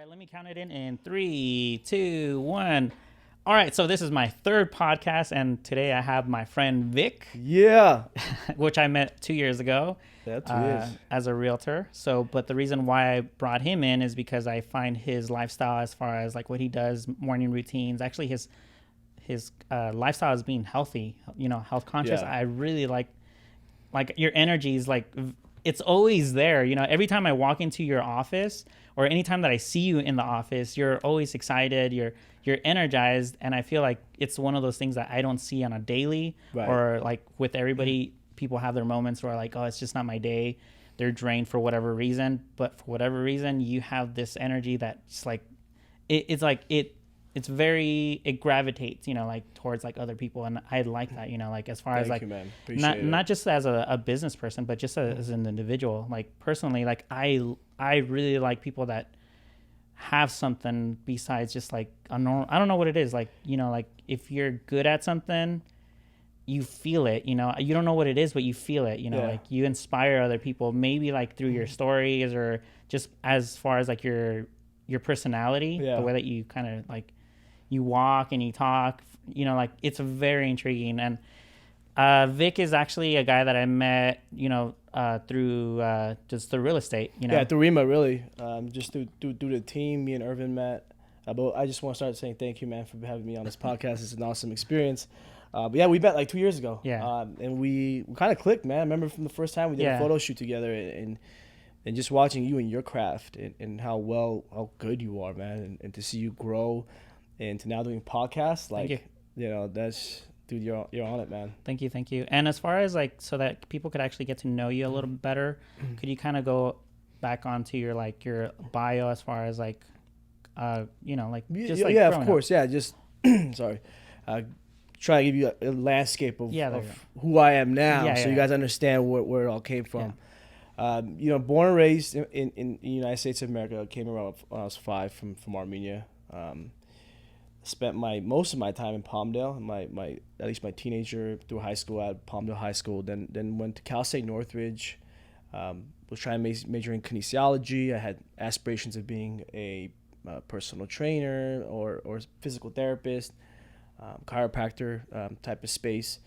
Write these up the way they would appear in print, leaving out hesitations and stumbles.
right, let me count it in 3, 2, 1. All right, so this is my third podcast, and today I have my friend Vic, Yeah. which I met 2 years ago Yeah, 2 years. as a realtor. But the reason why I brought him in is because I find his lifestyle, as far as like what he does, morning routines, actually his lifestyle is being healthy, health conscious. Yeah. I really like your energy is like it's always there. Every time I walk into your office or anytime that I see you in the office, you're always excited, you're energized, and I feel like it's one of those things that I don't see on a daily. Right. Or like with everybody, people have their moments where like, oh, it's just not my day. They're drained for whatever reason, but for whatever reason you have this energy that's like it gravitates, like towards like other people. And I like that, like as far as like, Thank you, man. Appreciate it. not just as a business person, but just as an individual, like personally, like I really like people that have something besides just like a normal, I don't know what it is. Like, like if you're good at something, you feel it, you don't know what it is, but you feel it, Yeah. like you inspire other people, maybe like through your stories or just as far as like your personality, Yeah. the way that you kind of like, you walk and you talk, like it's very intriguing. And Vic is actually a guy that I met, through just the real estate, Yeah, through Rima, really. Just through the team, me and Irvin met. But I just want to start saying thank you, man, for having me on this podcast. It's an awesome experience. But yeah, we met like 2 years ago. Yeah. And we kind of clicked, man. I remember from the first time we did a photo shoot together and just watching you and your craft and how good you are, man. And to see you grow and to now doing podcasts, like, that's, dude, you're on it, man. Thank you. And as far as like, so that people could actually get to know you a little bit better, could you kind of go back onto your bio as far as like, just like yeah, growing of course, up? yeah, just sorry, try to give you a landscape of who I am now, you guys understand where it all came from. Born and raised in the United States of America. Came around when I was 5 from Armenia. Spent most of my time in Palmdale, my at least my teenager through high school at Palmdale High School. Then went to Cal State Northridge. Was trying to major in kinesiology. I had aspirations of being a personal trainer or physical therapist, chiropractor type of space.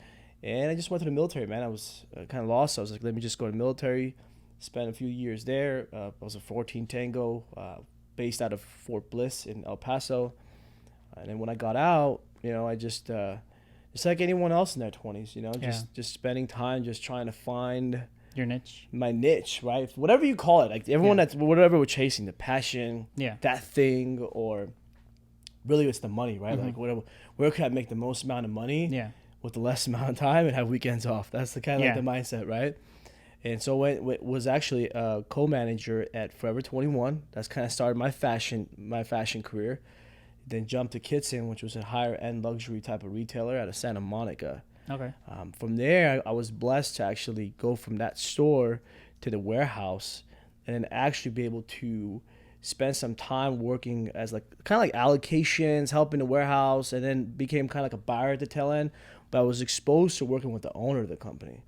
And I just went to the military, man. I was kind of lost. So I was like, let me just go to the military. Spent a few years there. I was a 14 Tango, based out of Fort Bliss in El Paso. And then when I got out, I just like anyone else in their 20s, just spending time, just trying to find your niche, my niche, right? Whatever you call it, like everyone that's whatever we're chasing, the passion, that thing, or really it's the money, right? Like where can I make the most amount of money with the less amount of time and have weekends off? That's the kind of like the mindset, right? And so was actually a co-manager at Forever 21. That's kind of started my fashion career. Then jumped to Kitson, which was a higher end luxury type of retailer out of Santa Monica. Okay. From there, I was blessed to actually go from that store to the warehouse, and then actually be able to spend some time working as like kind of like allocations, helping the warehouse, and then became kind of like a buyer at the tail end. But I was exposed to working with the owner of the company.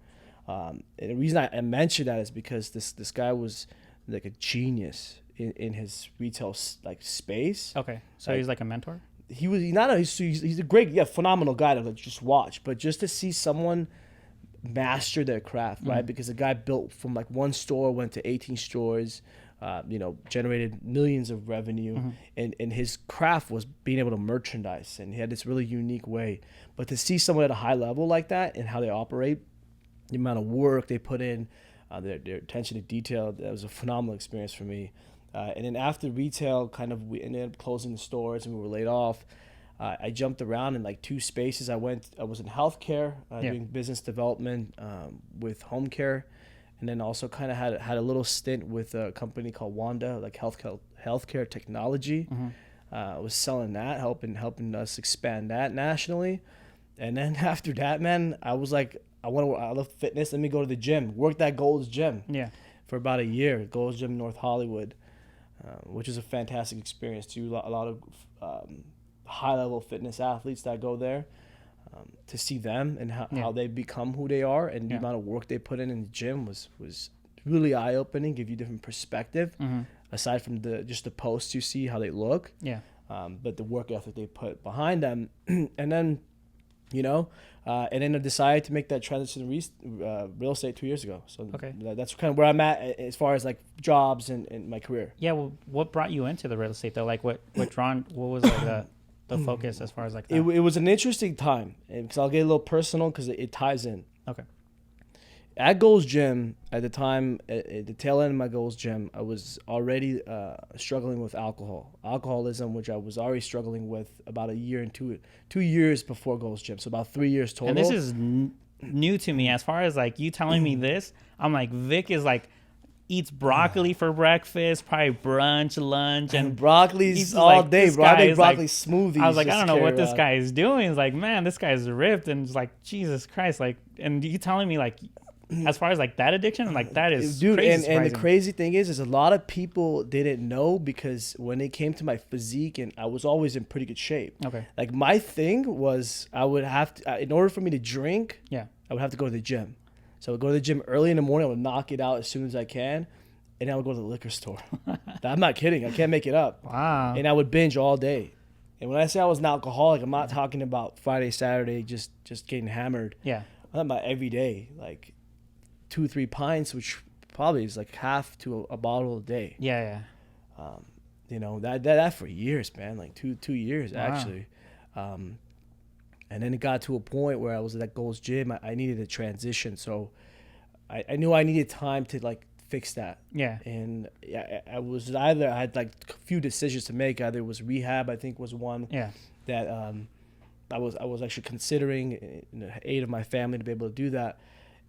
And the reason I mentioned that is because this guy was like a genius in his retail like space. Okay, so he's like a mentor. He's a great, phenomenal guy to just watch, but just to see someone master their craft, right? Because the guy built from like one store, went to 18 stores, generated millions of revenue, and his craft was being able to merchandise, and he had this really unique way. But to see someone at a high level like that and how they operate, the amount of work they put in, their attention to detail, that was a phenomenal experience for me. And then after retail, we ended up closing the stores and we were laid off. I jumped around in like 2 spaces. I was in healthcare, doing business development with home care, and then also kind of had a little stint with a company called Wanda, like healthcare technology. I was selling that, helping us expand that nationally. And then after that, man, I was like, I love fitness. Let me go to the gym, work that Gold's Gym. For about a year, Gold's Gym, North Hollywood. Which is a fantastic experience too. A lot of high-level fitness athletes that go there, to see them and how they become who they are, and the amount of work they put in the gym was really eye-opening, give you different perspective. aside from just the posts you see, how they look. Yeah. But the work ethic they put behind them. And then, and then I decided to make that transition to real estate 2 years ago. So Okay. that's kind of where I'm at as far as like jobs and my career. Yeah. Well, what brought you into the real estate though? Like what was like the focus as far as like that? It was an interesting time, because I'll get a little personal because it ties in. Okay. At Gold's Gym, at the time, at the tail end of my Gold's Gym, I was already struggling with alcoholism, which I was already struggling with about a year and 2 years before Gold's Gym. So about 3 years total. And this is new to me. As far as like you telling me this, I'm like, Vic is like, eats broccoli for breakfast, probably brunch, lunch, and broccoli's all like, day, bro. I make broccoli like, smoothies. I was like, I don't know what this around. guy is doing. It's like, man, this guy's ripped, and it's like, Jesus Christ, like, and you telling me like, as far as like that addiction, like that is dude. crazy And the crazy thing is a lot of people didn't know, because when it came to my physique, and I was always in pretty good shape. Okay. Like my thing was, I would have to, in order for me to drink, Yeah. I would have to go to the gym. So I would go to the gym early in the morning. I would knock it out as soon as I can. And I would go to the liquor store. I'm not kidding. I can't make it up. Wow. And I would binge all day. And when I say I was an alcoholic, I'm not talking about Friday, Saturday, just getting hammered. Yeah. I'm talking about every day, like 2-3 pints, which probably is like half to a bottle a day. Yeah. That for years, man, like two years. Wow. Actually. And then it got to a point where I was at that Gold's Gym. I needed a transition. So I knew I needed time to like fix that. Yeah. And I had like a few decisions to make. Either it was rehab, I think was one. Yeah. That I was actually considering, in the aid of my family, to be able to do that.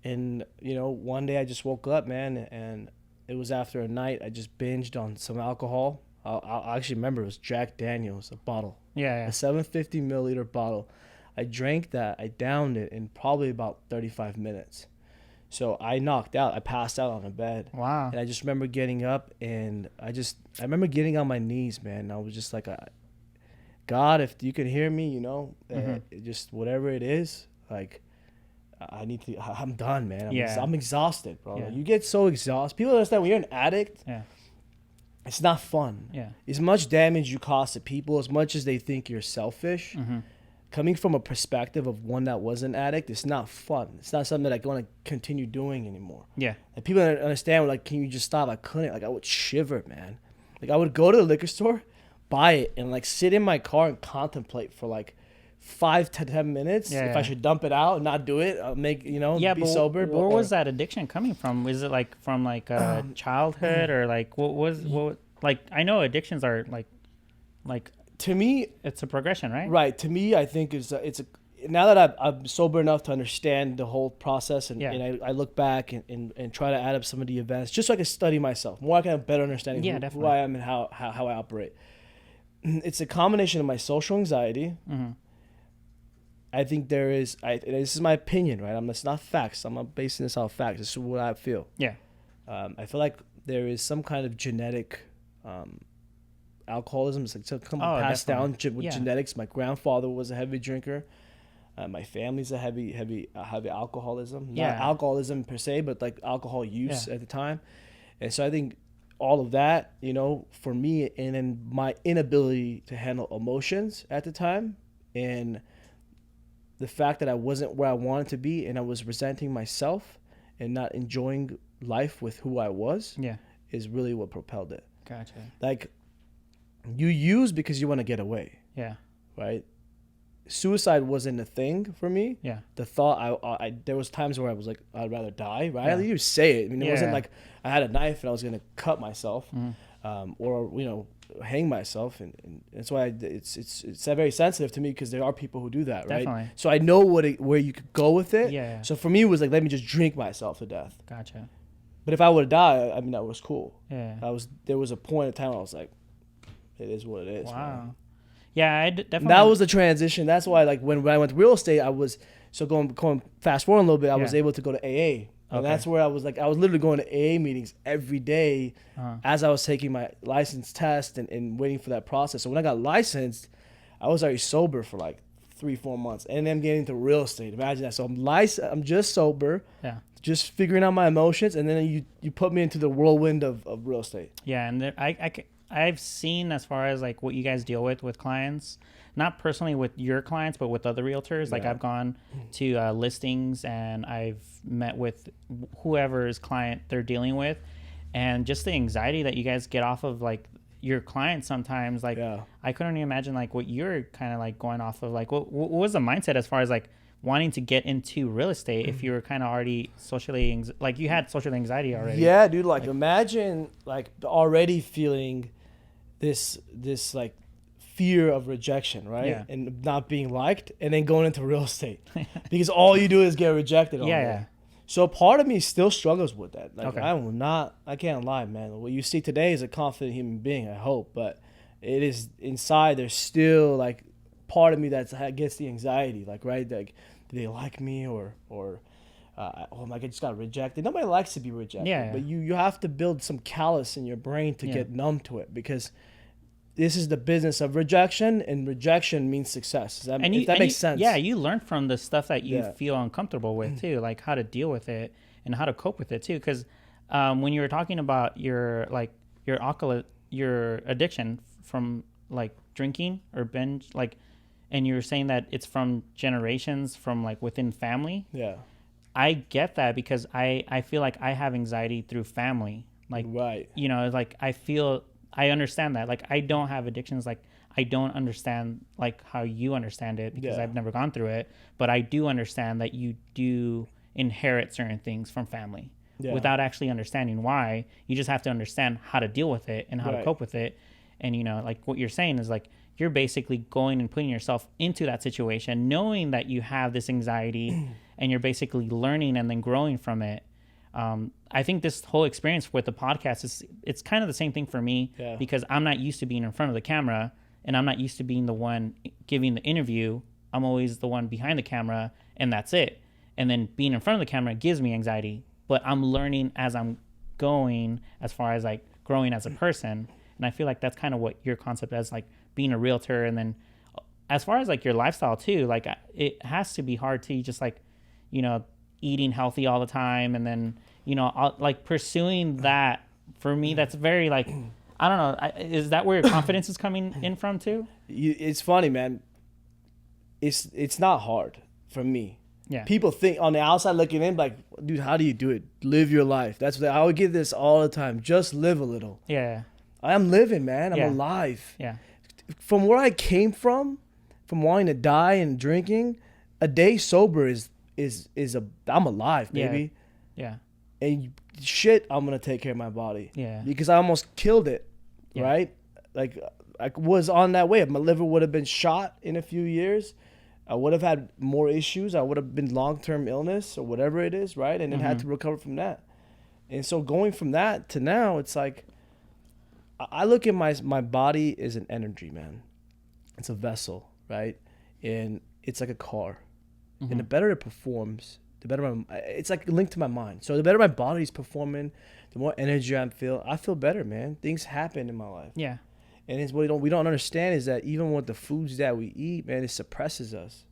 And one day I just woke up, man, and it was after a night I just binged on some alcohol. I actually remember it was Jack Daniels, a bottle. Yeah. A 750 milliliter bottle. I drank that. I downed it in probably about 35 minutes. So I knocked out. I passed out on the bed. Wow. And I just remember getting up, and I remember getting on my knees, man. And I was just like, God, if you can hear me, just whatever it is, like, I'm done, man. I'm exhausted, bro. Yeah. Like, you get so exhausted. People understand when you're an addict, it's not fun. Yeah. As much damage you cause to people, as much as they think you're selfish, coming from a perspective of one that was an addict, it's not fun. It's not something that I want to continue doing anymore. Yeah. And people don't understand, like, can you just stop? I couldn't. Like, I would shiver, man. Like, I would go to the liquor store, buy it, and like sit in my car and contemplate for like 5 to 10 minutes if I should dump it out and not do it. I'll make be sober. Where was that addiction coming from? Is it like from like childhood, or like what? Like, I know addictions are like to me, it's a progression, right? Right. To me, I think it's a now that I'm sober enough to understand the whole process, and I look back and try to add up some of the events just so I can study myself more. I can have a better understanding who I am and how I operate. It's a combination of my social anxiety. Mm-hmm. I think there is. This is my opinion, right? It's not facts. I'm not basing this off facts. This is what I feel. Yeah. I feel like there is some kind of genetic alcoholism. It's like something passed down with genetics. My grandfather was a heavy drinker. My family's a heavy alcoholism. Not alcoholism per se, but like alcohol use at the time. And so I think all of that, for me, and then my inability to handle emotions at the time, and the fact that I wasn't where I wanted to be, and I was resenting myself and not enjoying life with who I was, is really what propelled it. Gotcha. Like, you use because you want to get away. Yeah. Right? Suicide wasn't a thing for me. Yeah. The thought, I there was times where I was like, I'd rather die, right? Yeah. You say it. I mean, it wasn't like I had a knife and I was going to cut myself, or, hang myself. And that's why it's very sensitive to me, because there are people who do that, right? Definitely. So I know where you could go with it. Yeah. So for me, it was like, let me just drink myself to death. Gotcha. But if I would have died, I mean, that was cool. Yeah. There was a point in time where I was like, it is what it is. Wow. Man. Yeah, I definitely. That was the transition. That's why, like, when I went to real estate, I was going fast forward a little bit. I was able to go to AA, and that's where I was literally going to AA meetings every day as I was taking my license test and waiting for that process. So when I got licensed, I was already sober for like 3-4 months, and then getting into real estate. Imagine that. So I'm just sober. Yeah. just figuring out my emotions, and then you put me into the whirlwind of real estate. Yeah, and I've seen as far as like what you guys deal with clients, not personally with your clients, but with other realtors. Like I've gone to listings and I've met with whoever's client they're dealing with, and just the anxiety that you guys get off of like your clients sometimes. Like I couldn't even imagine like what you're kind of like going off of. Like what was the mindset as far as like wanting to get into real estate if you were kind of already socially like you had social anxiety already? Yeah, dude. Like imagine like already feeling this like fear of rejection, right? Yeah. And not being liked, and then going into real estate because all you do is get rejected. Yeah. So part of me still struggles with that. Like Okay. I can't lie, man. What you see today is a confident human being, I hope, but it is inside. There's still like part of me that gets the anxiety, like, right? Like, do they like me or oh my God, I just got rejected. Nobody likes to be rejected, Yeah. but you have to build some callus in your brain to get numb to it, because this is the business of rejection, and rejection means success. That makes sense. Yeah, you learn from the stuff that you feel uncomfortable with too, like how to deal with it and how to cope with it too. Because when you were talking about your addiction from like drinking or binge, like, and you were saying that it's from generations, from like within family. Yeah. I get that because I feel like I have anxiety through family. Like, right. You know, like I understand that. Like, I don't have addictions. Like, I don't understand like how you understand it because I've never gone through it. But I do understand that you do inherit certain things from family without actually understanding why. You just have to understand how to deal with it and how to cope with it. And, you know, like what you're saying is like, you're basically going and putting yourself into that situation, knowing that you have this anxiety and you're basically learning and then growing from it. I think this whole experience with the podcast it's kind of the same thing for me because I'm not used to being in front of the camera and I'm not used to being the one giving the interview. I'm always the one behind the camera and that's it. And then being in front of the camera gives me anxiety, but I'm learning as I'm going as far as like growing as a person. And I feel like that's kind of what your concept is, like being a realtor. And then as far as like your lifestyle too, like it has to be hard to just like, you know, eating healthy all the time. And then, you know, like pursuing that for me, that's very like, I don't know. Is that where your confidence is coming in from too? It's funny, man. It's not hard for me. Yeah. People think on the outside looking in, like, dude, how do you do it? Live your life. That's what I would give this all the time. Just live a little. Yeah. I am living, man. I'm alive. Yeah. From where I came from wanting to die and drinking, a day sober I'm alive, baby. Yeah. And shit, I'm gonna take care of my body. Yeah. Because I almost killed it, right? Like I was on that way. If my liver would have been shot in a few years, I would have had more issues. I would have been long-term illness or whatever it is, right? And then had to recover from that. And so going from that to now, it's like I look at my body as an energy, man. It's a vessel, right? And it's like a car. And the better it performs, the better it's like linked to my mind. So the better my body's performing, the more energy I feel better, man. Things happen in my life. Yeah. And it's what we don't understand is that even with the foods that we eat, man, it suppresses us.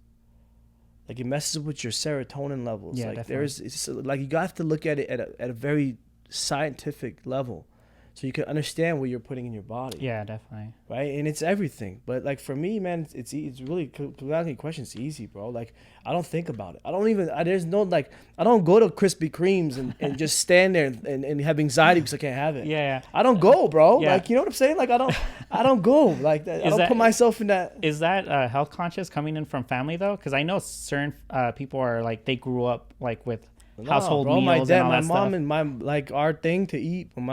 Like it messes with your serotonin levels. Yeah, like definitely. it's like you have to look at it at a very scientific level, so you can understand what you're putting in your body. Yeah, definitely. Right, and it's everything. But like for me, man, it's really, without any question, it's easy, bro. Like I don't think about it. There's no like I don't go to Krispy Kremes and just stand there and have anxiety because I can't have it. Yeah. I don't go, bro. Yeah. Like you know what I'm saying? Like I don't go. Like I don't put myself in that. Is that health conscious coming in from family though? Because I know certain people are like they grew up like with household meals. My dad, and all my that mom, stuff. and my like our thing to eat. When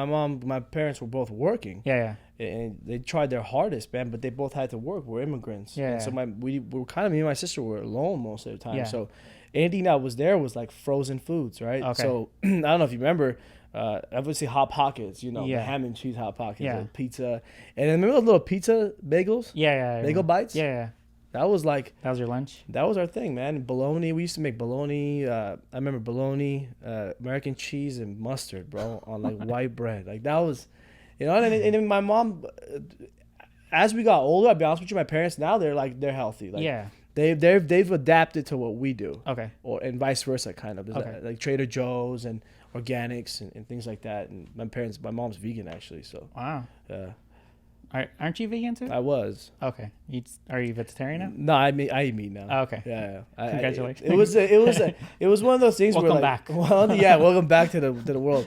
my parents were both working. Yeah. And they tried their hardest, man, but they both had to work. We're immigrants. Yeah. And so we were kind of, me and my sister were alone most of the time. Yeah. So anything that was there was like frozen foods, right? Okay. So I don't know if you remember, obviously Hot Pockets, you know, the ham and cheese Hot Pockets, like pizza. And then remember those little pizza bagels? Yeah. Bagel bites? Yeah. That was like... That was your lunch? That was our thing, man. Bologna. We used to make bologna. I remember bologna, American cheese, and mustard, bro, on like white bread. Like that was... You know, and then my mom, as we got older, I'll be honest with you, my parents now they're healthy. Like, yeah. They've adapted to what we do, Okay. or and vice versa, kind of. There's Okay. like Trader Joe's and organics and things like that. And my mom's vegan actually, so Wow. uh, Aren't you vegan too? I was. Okay. Are you vegetarian now? No, I eat meat now. Oh, okay. Yeah. Congratulations. It was one of those things Welcome where like, back. well, yeah, welcome back to the world.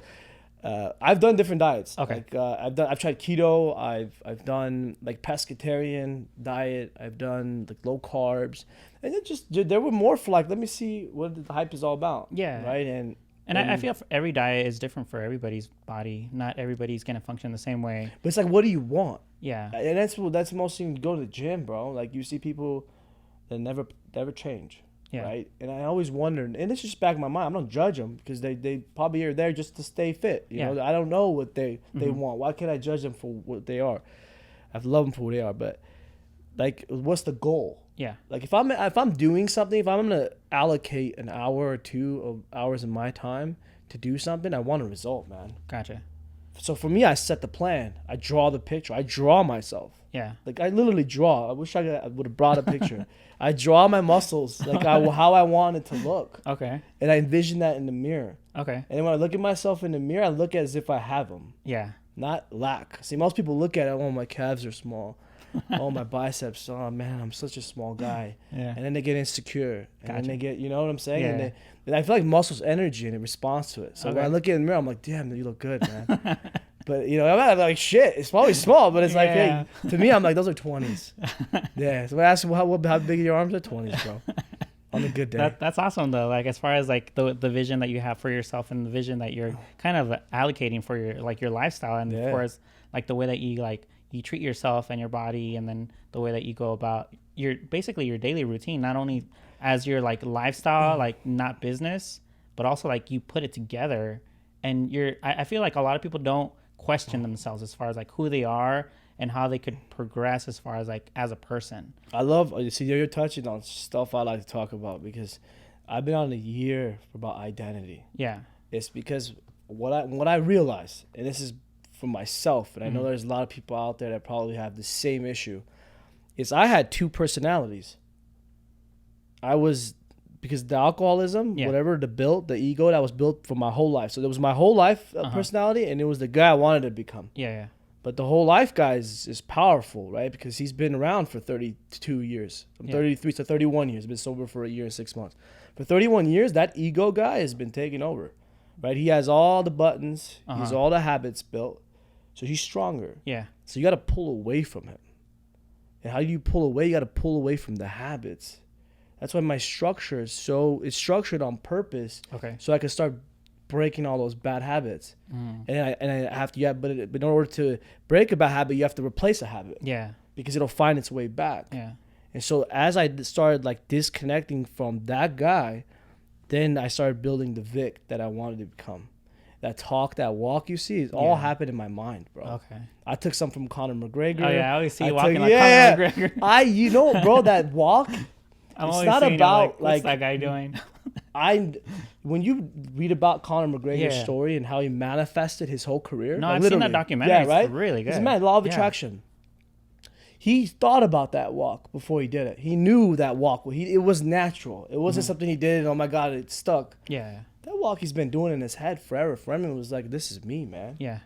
I've done different diets. Okay. Like I've tried keto. I've done like pescatarian diet. I've done like low carbs, and it just there were more for like, let me see what the hype is all about. Yeah. Right. And I feel every diet is different for everybody's body. Not everybody's gonna function the same way. But it's like, what do you want? Yeah. And that's most thing. Go to the gym, bro. Like you see people that never change. Yeah. Right. And I always wondered, and it's just back in my mind. I don't judge them because they probably are there just to stay fit. You know, I don't know what they want. Why can't I judge them for what they are? I love them for who they are, but like, what's the goal? Yeah. Like if I'm doing something, if I'm gonna allocate an hour or 2 of hours of my time to do something, I want a result, man. Gotcha. So for me, I set the plan. I draw the picture. I draw myself. Yeah. Like I literally draw. I wish I would have brought a picture. I draw my muscles like how I want it to look. Okay. And I envision that in the mirror. Okay. And then when I look at myself in the mirror, I look at it as if I have them, Yeah. not lack. See, most people look at it, oh, my calves are small. Oh, my biceps. Oh, man, I'm such a small guy. Yeah. And then they get insecure. And then they get, you know what I'm saying? Yeah. And I feel like muscle's energy and it responds to it. So when I look in the mirror, I'm like, damn, you look good, man. But, you know, I'm like, shit, it's probably small, but it's like, hey, to me, I'm like, those are 20s. Yeah. So when I ask them how big are your arms are, 20s, bro. On a good day. That's awesome though. Like as far as like the vision that you have for yourself and the vision that you're kind of allocating for your lifestyle, and as far as like the way that you treat yourself and your body, and then the way that you go about your daily routine, not only as your like lifestyle, like not business, but also like you put it together. And I feel like a lot of people don't question themselves as far as like who they are and how they could progress as far as like as a person. I love, you see, you're touching on stuff I like to talk about because I've been on a year about identity. Yeah. It's because what I realized, and this is for myself, and I know there's a lot of people out there that probably have the same issue, is I had 2 personalities. Because the alcoholism, whatever, the ego that was built for my whole life. So there was my whole life personality, and it was the guy I wanted to become. Yeah. But the whole life guy is powerful, right? Because he's been around for 32 years. I'm 33, so 31 years. Been sober for a year and 6 months. For 31 years, that ego guy has been taking over, right? He has all the buttons. He has all the habits built. So he's stronger. Yeah. So you got to pull away from him. And how do you pull away? You got to pull away from the habits. That's why my structure it's structured on purpose. Okay. So I can start breaking all those bad habits. And I have to, but in order to break a bad habit, you have to replace a habit. Yeah. Because it'll find its way back. Yeah. And so as I started like disconnecting from that guy, then I started building the Vic that I wanted to become. That talk, that walk you see, it all happened in my mind, bro. Okay. I took some from Conor McGregor. Oh yeah, I always see you walking like Conor McGregor. Bro, that walk. It's not about what's that guy doing? When you read about Conor McGregor's story and how he manifested his whole career. No, I've seen that documentary. Yeah, right? It's really good. It's man, law of attraction. He thought about that walk before he did it. He knew that walk. It was natural. It wasn't something he did and, oh my God, it stuck. Yeah. That walk he's been doing in his head forever. For him, it was like, this is me, man. Yeah.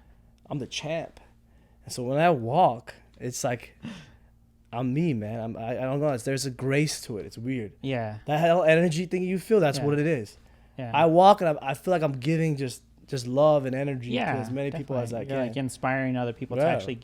I'm the champ. And so when I walk, it's like, I'm me, man. I don't know. There's a grace to it. It's weird. Yeah. That whole energy thing you feel, that's what it is. Yeah. I walk and I feel like I'm giving just love and energy to as many people as I You're can. like inspiring other people to actually,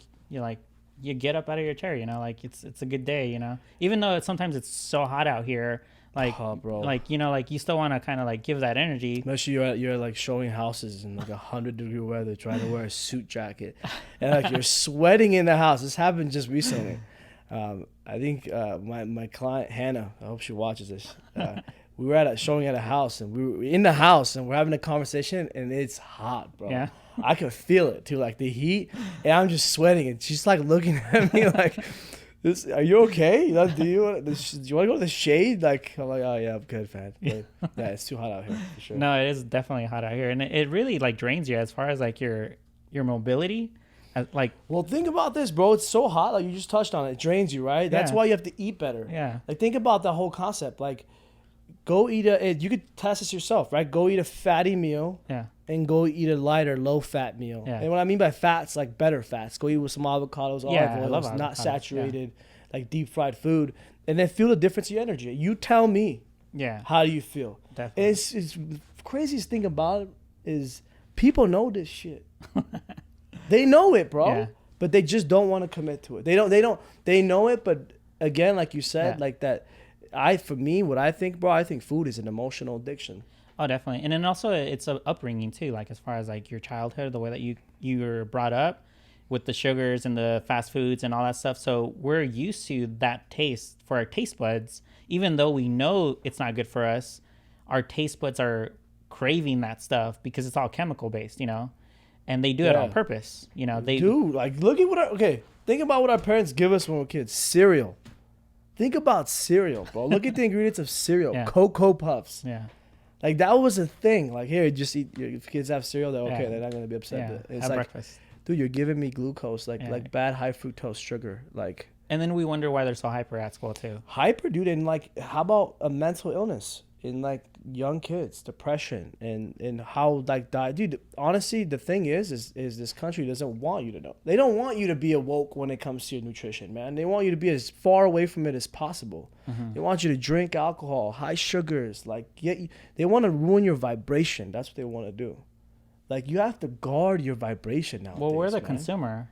you get up out of your chair, like it's a good day, even though sometimes it's so hot out here, bro. You still want to kind of give that energy. Especially you're like showing houses in like 100-degree weather, trying to wear a suit jacket, and like you're sweating in the house. This happened just recently. I think my client Hannah, I hope she watches this. We were showing at a house, and we were in the house, and we're having a conversation, and it's hot, bro. Yeah. I could feel it too, like the heat, and I'm just sweating, and she's like looking at me like, "This, are you okay? Do you want to go to the shade?" Like, I'm like, "Oh yeah, I'm good, man." But, yeah, it's too hot out here for sure. No, it is definitely hot out here, and it really drains you as far as your mobility. Like, Well, think about this, bro. It's so hot. Like you just touched on it. It drains you, right? That's Yeah. why you have to eat better. yeah, Like think about the whole concept. Like go eat you could test this yourself, right? Go eat a fatty meal yeah, and go eat a lighter, low fat meal. Yeah. And what I mean by fats, like better fats. Go eat with some avocados, Yeah, I olive love oils, not avocados, saturated, like deep fried food. And then feel the difference in your energy. You tell me, yeah, how do you feel? definitely. And it's the craziest thing about it is people know this shit. They know it, bro. Yeah. But they just don't want to commit to it. They know it, but again, like you said, Yeah. like that for me, what I think, bro, I think food is an emotional addiction. Oh, definitely. And then also it's a upbringing too, like as far as like your childhood, the way that you were brought up with the sugars and the fast foods and all that stuff. So we're used to that taste for our taste buds, even though we know it's not good for us. Our taste buds are craving that stuff because it's all chemical based, and they do it on Yeah. purpose. They Dude, like look at think about what our parents give us when we're kids. Cereal. Think about cereal, bro. Look at the ingredients of cereal. Yeah. Cocoa Puffs. yeah, Like that was a thing. Like here, just eat. If kids have cereal, they're okay. Yeah. They're not gonna be upset. yeah. But it's Have like, breakfast. dude, you're giving me glucose, like Yeah. like bad high fructose sugar, like And then we wonder why they're so hyper at school too. hyper, dude. And like, how about a mental illness in like young kids, depression, and how like dude. Honestly, the thing is this country doesn't want you to know. They don't want you to be awoke when it comes to your nutrition, man. They want you to be as far away from it as possible. Mm-hmm. They want you to drink alcohol, high sugars, like they want to ruin your vibration. That's what they want to do. Like you have to guard your vibration now. Well, we're the man. consumer,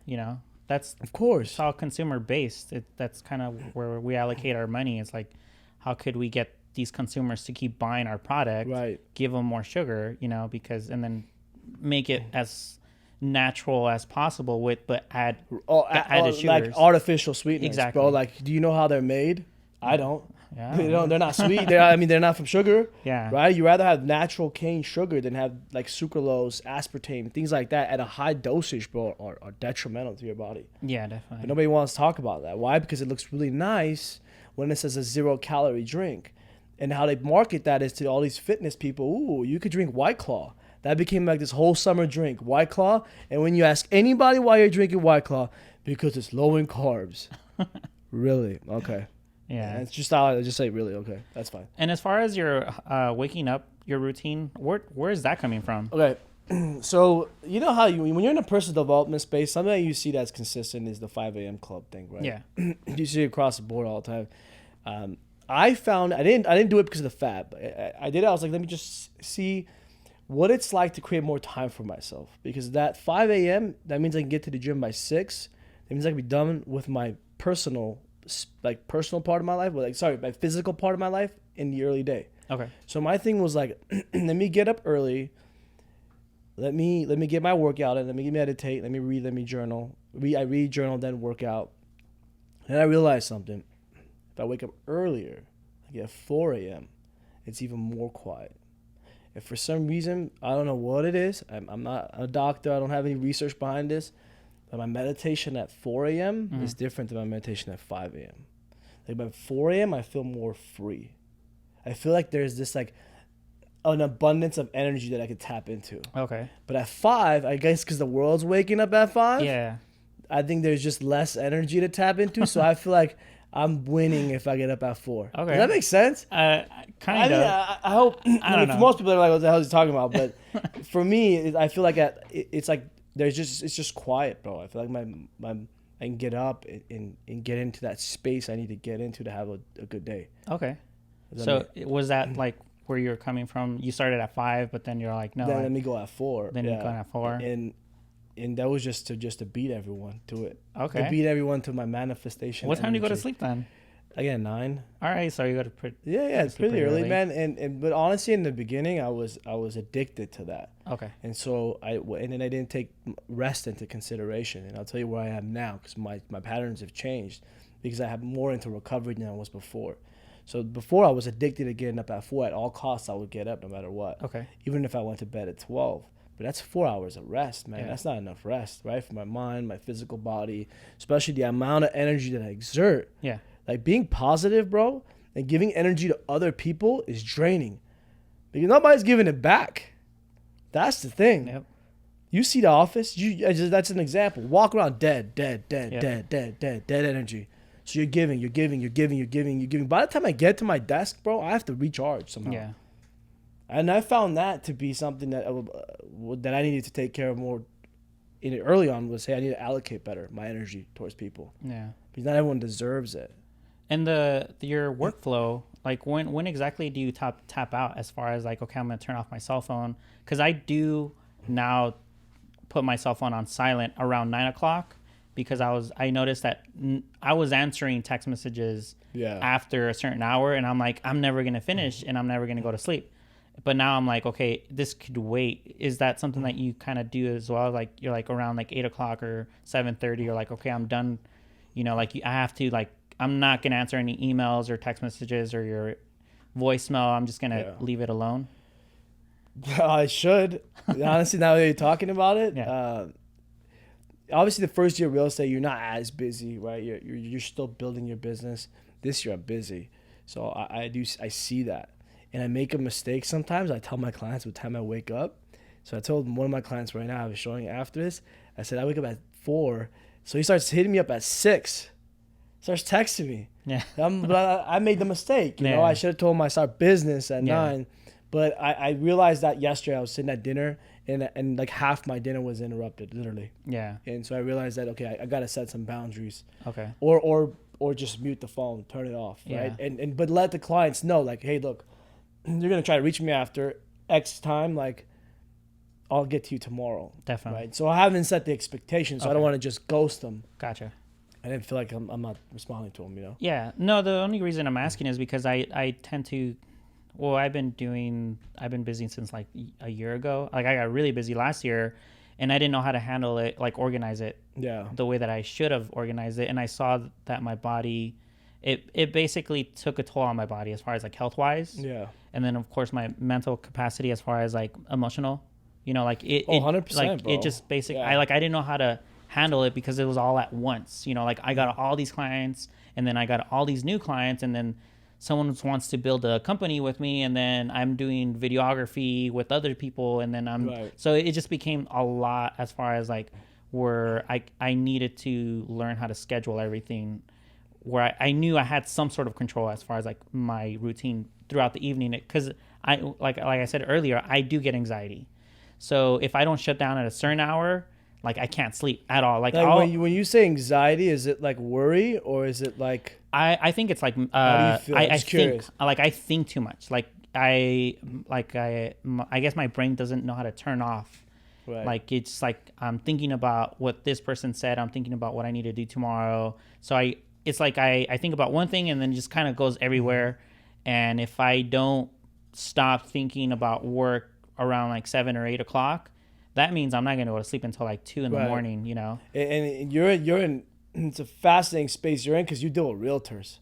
That's Of course. it's all consumer based. That's kind of where we allocate our money. It's like, how could we get these consumers to keep buying our product? Right. Give them more sugar, because and then make it as natural as possible but add added sugars. Like artificial sweeteners, Exactly. bro. Like, do you know how they're made? I don't. Yeah. They're not sweet. They're not from sugar. Yeah. Right. You rather have natural cane sugar than have like sucralose, aspartame, things like that at a high dosage, bro, are detrimental to your body. Yeah, But definitely. nobody wants to talk about that. Why? Because it looks really nice when it says a 0-calorie drink. And how they market that is to all these fitness people. Ooh, you could drink White Claw. That became like this whole summer drink, White Claw. And when you ask anybody why you're drinking White Claw, because it's low in carbs. Really? Okay. Yeah. And it's just I just say really. Okay, that's fine. And as far as your waking up, your routine, where is that coming from? Okay. So you know how when you're in a personal development space, something that you see that's consistent is the 5 a.m. club thing, right? Yeah. You see it across the board all the time. I found I didn't do it because of the fat. But I did it. I was like, let me just see what it's like to create more time for myself. Because that 5 a.m. that means I can get to the gym by 6. That means I can be done with my personal part of my life. My physical part of my life in the early day. Okay. So my thing was like, let me get up early. Let me get my workout in. Let me meditate. Let me read. Let me journal. I read, journal, then work out. And I realized something. If I wake up earlier, like at 4 a.m., it's even more quiet. If for some reason, I don't know what it is, I'm not a doctor, I don't have any research behind this, but my meditation at 4 a.m. is different than my meditation at 5 a.m. Like by 4 a.m., I feel more free. I feel like there's this like an abundance of energy that I could tap into. Okay. But at 5, I guess because the world's waking up at 5, Yeah. I think there's just less energy to tap into. So I feel like I'm winning if I get up at 4. Okay. Does that make sense? Kind of. I hope. I mean, know. for most people, they're like, "What the hell is he talking about?" But for me, I feel like it's like it's just quiet, bro. I feel like I can get up and get into that space I need to get into to have a good day. Okay. Does that So was that like where you're coming from? You started at 5, but then you're like, no. Then let me go at 4. Then you go at 4. And that was just to beat everyone to it. Okay. To beat everyone to my manifestation. What time do you go to energy. sleep then? Again, 9. All right, so you go to Yeah, it's sleep pretty early, early. man. But honestly, in the beginning, I was addicted to that, Okay. and so and then I didn't take rest into consideration. And I'll tell you where I am now because my patterns have changed because I have more into recovery than I was before. So before I was addicted to getting up at 4 at all costs. I would get up no matter what, Okay. even if I went to bed at 12. But that's 4 hours of rest, man. Yeah. That's not enough rest, right? For my mind, my physical body, especially the amount of energy that I exert. Yeah. Like being positive, bro, and giving energy to other people is draining because nobody's giving it back. That's the thing. Yep. You see The Office? That's an example. Walk around dead Yeah. energy. So you're giving. By the time I get to my desk, bro, I have to recharge somehow. Yeah. And I found that to be something that I needed to take care of more in it early on. Was, hey, I need to allocate better my energy towards people. Yeah. Because not everyone deserves it. And your workflow, like when exactly do you tap out as far as like, okay, I'm gonna turn off my cell phone? Because I do now put my cell phone on silent around 9 o'clock, because I noticed that I was answering text messages after a certain hour, and I'm like, I'm never gonna finish, and I'm never gonna go to sleep. But now I'm like, okay, this could wait. Is that something that you kind of do as well? Like you're like around like 8 o'clock or 7:30, you're like, okay, I'm done. Like I have to, like, I'm not gonna answer any emails or text messages or your voicemail. I'm just gonna leave it alone. I should. Honestly, now that you're talking about it, obviously the first year of real estate, you're not as busy, right? You're still building your business. This year I'm busy, so I see that, and I make a mistake sometimes. I tell my clients what time I wake up. So I told one of my clients right now, I was showing after this, I said I wake up at 4, so he starts hitting me up at 6. Starts texting me. Yeah. But I made the mistake. You know, I should have told him I start business at 9. But I realized that yesterday. I was sitting at dinner, and like half my dinner was interrupted, literally. Yeah. And so I realized that, okay, I got to set some boundaries. Okay. Or just mute the phone, turn it off, right? But let the clients know, like, hey, look, you're going to try to reach me after X time, like, I'll get to you tomorrow. Definitely. Right? So I haven't set the expectations, so I don't want to just ghost them. Gotcha. I didn't feel like I'm not responding to them, you know? Yeah. No, the only reason I'm asking is because I tend to, well, I've been busy since like a year ago. Like I got really busy last year, and I didn't know how to handle it, like organize it the way that I should have organized it. And I saw that my body, it basically took a toll on my body as far as like health wise. Yeah. And then of course my mental capacity as far as like emotional, like it, 100%, like bro. it just basically, I didn't know how to handle it because it was all at once. Like I got all these clients, and then I got all these new clients, and then someone wants to build a company with me, and then I'm doing videography with other people, and then so it just became a lot as far as like where I needed to learn how to schedule everything, where I knew I had some sort of control as far as like my routine throughout the evening, because I like I said earlier, I do get anxiety. So if I don't shut down at a certain hour, like I can't sleep at all. Like when you say anxiety, is it like worry, or is it like? I think it's like how do you feel? I think I think too much. I guess my brain doesn't know how to turn off. Right. Like it's like I'm thinking about what this person said. I'm thinking about what I need to do tomorrow. So it's like I think about one thing and then it just kind of goes everywhere. And if I don't stop thinking about work around like 7 or 8 o'clock, that means I'm not going to go to sleep until like 2 in the morning, And you're in, it's a fascinating space you're in because you deal with realtors.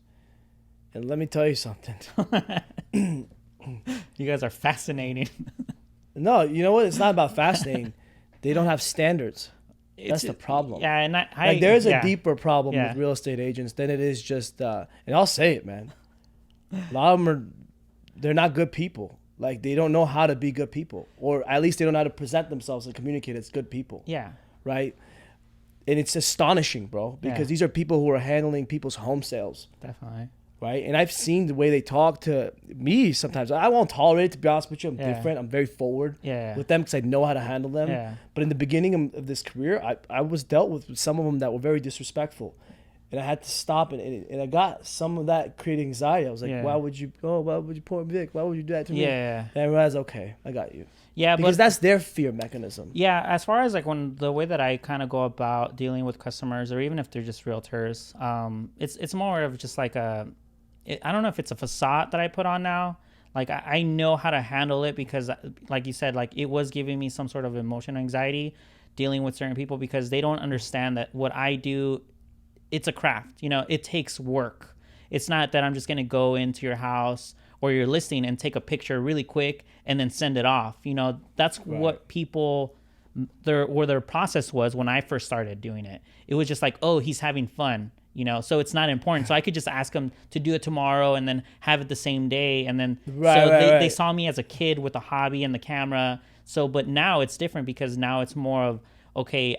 And let me tell you something. You guys are fascinating. No, you know what? It's not about fascinating. They don't have standards. That's the problem. Yeah, and there's a deeper problem with real estate agents than it is just, and I'll say it, man. A lot of them they're not good people. Like, they don't know how to be good people. Or at least they don't know how to present themselves and communicate as good people. Yeah. Right? And it's astonishing, bro, because these are people who are handling people's home sales. Definitely. Right? And I've seen the way they talk to me sometimes. I won't tolerate it, to be honest with you. I'm different. I'm very forward with them because I know how to handle them. Yeah. But in the beginning of this career, I was dealt with some of them that were very disrespectful. And I had to stop, and I got some of that creating anxiety. I was like, why would you pour Vic? Why would you do that to me? Yeah. And I realized, okay, I got you. Yeah, because that's their fear mechanism. Yeah, as far as like when the way that I kind of go about dealing with customers, or even if they're just realtors, it's more of just like I don't know if it's a facade that I put on now. Like I know how to handle it because, like you said, like it was giving me some sort of emotional anxiety dealing with certain people because they don't understand that what I do, it's a craft. It takes work. It's not that I'm just going to go into your house or your listing and take a picture really quick and then send it off. That's what people, their process was when I first started doing it. It was just like, oh, he's having fun, so it's not important. So I could just ask him to do it tomorrow and then have it the same day. And then they saw me as a kid with a hobby and the camera. So, but now it's different because now it's more of, okay,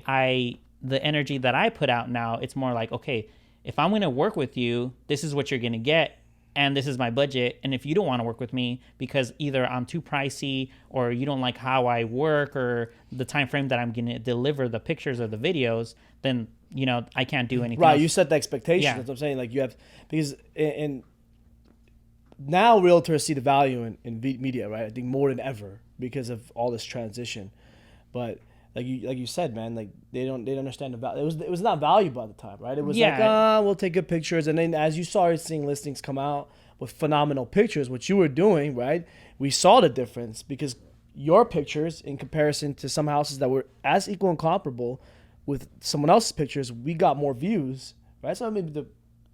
the energy that I put out now, it's more like, okay, if I'm going to work with you, this is what you're going to get. And this is my budget. And if you don't want to work with me because either I'm too pricey or you don't like how I work or the time frame that I'm going to deliver the pictures or the videos, then, I can't do anything Right. else. You set the expectation. Yeah. That's what I'm saying. Like you have, because in now realtors see the value in media, right? I think more than ever because of all this transition. But like you said, man, like they don't understand the value. It was not valuable at the time, right? It was like, we'll take good pictures, and then as you started seeing listings come out with phenomenal pictures, what you were doing, right? We saw the difference because your pictures in comparison to some houses that were as equal and comparable with someone else's pictures, we got more views, right? So maybe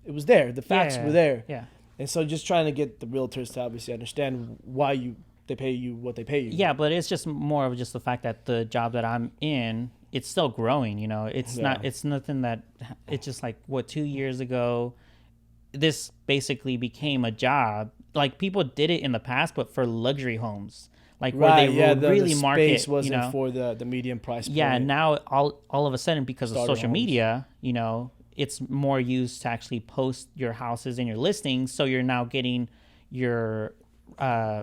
it was there, the facts were there, Yeah. And so just trying to get the realtors to obviously understand why they pay you what they pay you. Yeah, but it's just more of just the fact that the job that I'm in, it's still growing, It's it's nothing that, it's just like, 2 years ago, this basically became a job. Like, people did it in the past, but for luxury homes. Like, where they would really market, space wasn't for the medium price point. Yeah, now all of a sudden, because of social media, it's more used to actually post your houses and your listings. So you're now getting your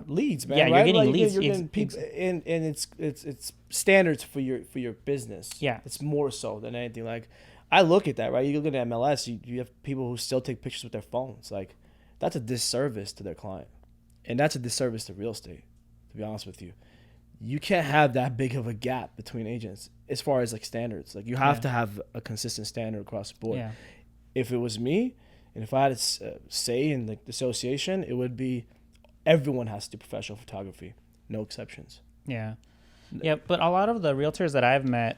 leads, man. Yeah, right? you're getting like leads. You're getting people, and it's standards for your business. Yeah, it's more so than anything. Like, I look at that, right? You look at MLS, you have people who still take pictures with their phones. Like, that's a disservice to their client, and that's a disservice to real estate. To be honest with you, you can't have that big of a gap between agents as far as like standards. Like, you have to have a consistent standard across the board. Yeah. If it was me, and if I had a say in like the association, it would be everyone has to do professional photography, no exceptions. Yeah, yeah. But a lot of the realtors that I've met,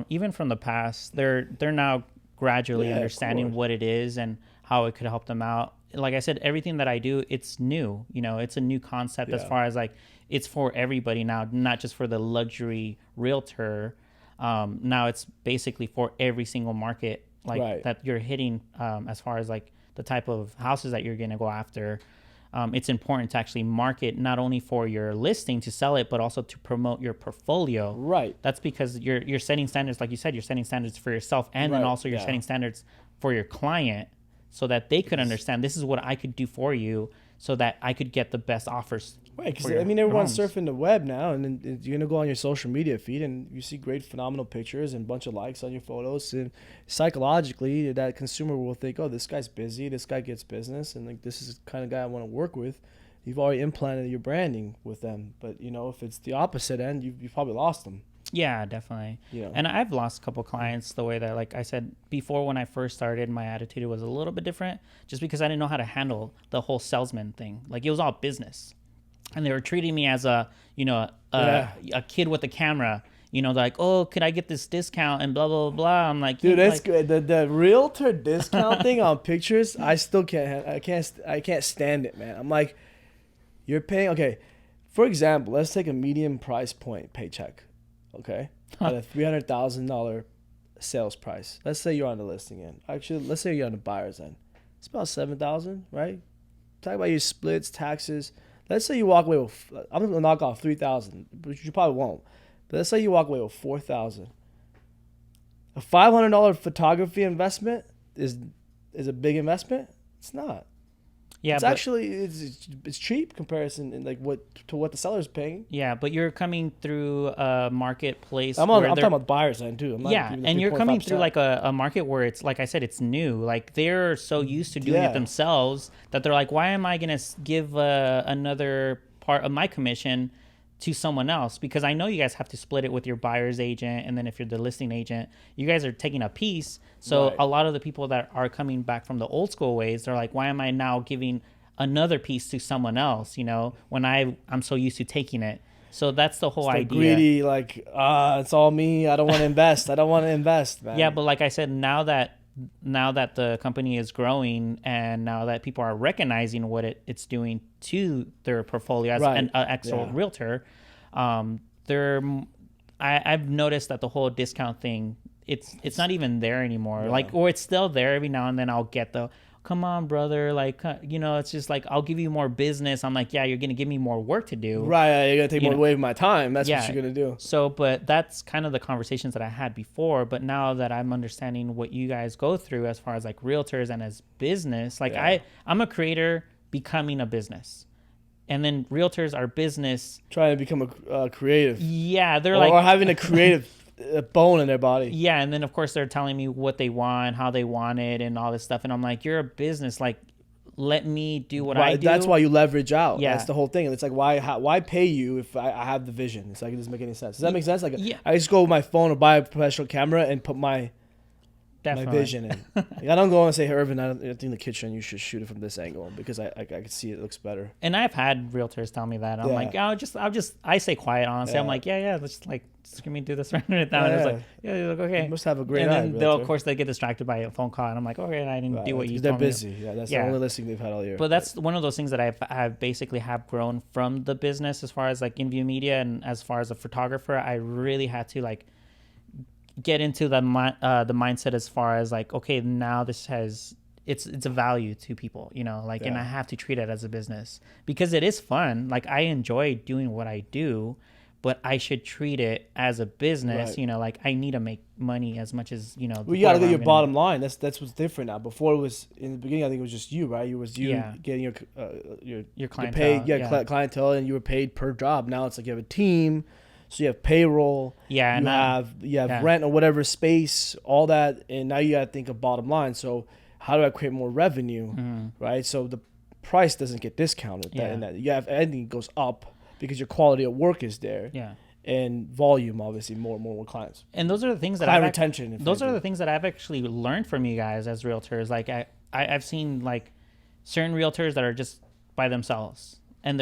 even from the past, they're now gradually understanding what it is and how it could help them out. Like I said, everything that I do, it's new. It's a new concept as far as like it's for everybody now, not just for the luxury realtor. Now it's basically for every single market that you're hitting, as far as like the type of houses that you're going to go after. It's important to actually market not only for your listing to sell it, but also to promote your portfolio. Right. That's because you're setting standards, like you said, you're setting standards for yourself, and then also you're setting standards for your client, so that they could understand this is what I could do for you, so that I could get the best offers. Right, because everyone's surfing the web now, and then you're gonna go on your social media feed and you see great, phenomenal pictures and a bunch of likes on your photos, and psychologically, that consumer will think, "Oh, this guy's busy. This guy gets business, and like this is the kind of guy I want to work with." You've already implanted your branding with them, but if it's the opposite end, you've probably lost them. Yeah, definitely. And I've lost a couple clients the way that, like I said before, when I first started, my attitude was a little bit different, just because I didn't know how to handle the whole salesman thing. Like, it was all business, and they were treating me as a kid with a camera. Like, oh, could I get this discount and blah blah blah. I'm like, dude, that's good. The realtor discount thing on pictures, I still can't. I can't stand it, man. I'm like, you're paying. Okay, for example, let's take a medium price point paycheck. Okay, at a $300,000 sales price. Let's say you're on the listing end. Actually, let's say you're on the buyer's end. It's about $7,000, right? Talk about your splits, taxes. Let's say you walk away with. I'm gonna knock off $3,000, but you probably won't. But let's say you walk away with $4,000. A $500 photography investment is a big investment. It's not. Yeah, it's actually it's cheap comparison in like what the seller's paying. Yeah, but you're coming through a marketplace. I'm talking about buyers end too. And you're coming through like a market where it's, like I said, it's new. Like, they're so used to doing it themselves that they're like, why am I gonna give another part of my commission to someone else? Because I know you guys have to split it with your buyer's agent, and then if you're the listing agent, you guys are taking a piece. So a lot of the people that are coming back from the old school ways, they're like, why am I now giving another piece to someone else, when I'm so used to taking it? So that's the whole idea. Greedy, like, it's all me. I don't want to invest. I don't want to invest, man. Yeah, but like I said, now that the company is growing, and now that people are recognizing what it's doing to their portfolio as an actual realtor, I've noticed that the whole discount thing, it's not even there anymore. Like, or it's still there every now and then. I'll get come on, brother. Like, it's just like, I'll give you more business. I'm like, yeah, you're going to give me more work to do. Right. You're going to take more away of my time. That's what you're going to do. So, but that's kind of the conversations that I had before. But now that I'm understanding what you guys go through as far as like realtors and as business, like I'm a creator becoming a business. And then realtors are business. Trying to become a creative. Yeah. They're or having a creative bone in their body. Yeah. And then of course they're telling me what they want, how they want it and all this stuff. And I'm like, you're a business. Like, let me do what I do. That's why you leverage out. Yeah. That's the whole thing. And it's like, why pay you if I have the vision? It's like, it doesn't make any sense. Does that make sense? Like, I just go with my phone or buy a professional camera and put my vision in. Like, I don't go and say, hey, Irvin, I think the kitchen, you should shoot it from this angle because I can see it looks better. And I've had realtors tell me that. I'm like, I stay quiet, honestly. I'm like, let's just give me do this right now. And it's like, like, okay. You must have a great eye. And then of course, they get distracted by a phone call. And I'm like, okay, I didn't do what you told me. They're busy. Yeah, that's the only listing they've had all year. But that's one of those things that I've basically have grown from the business as far as like in view media and as far as a photographer. I really had to like get into the mindset as far as like, okay, now this has it's a value to people, and I have to treat it as a business because it is fun. Like, I enjoy doing what I do, but I should treat it as a business. Right. Like, I need to make money as much as Well, you got to get your bottom line. That's what's different now. Before it was in the beginning, I think it was just you, right? Getting your clientele, clientele, and you were paid per job. Now it's like you have a team. So you have payroll, you have rent or whatever space, all that, and now you got to think of bottom line. So how do I create more revenue, right? So the price doesn't get discounted. Anything goes up because your quality of work is there. Yeah. And volume, obviously, more clients. And those are the things that those are the things that I've actually learned from you guys as realtors. Like I've seen like certain realtors that are just by themselves. And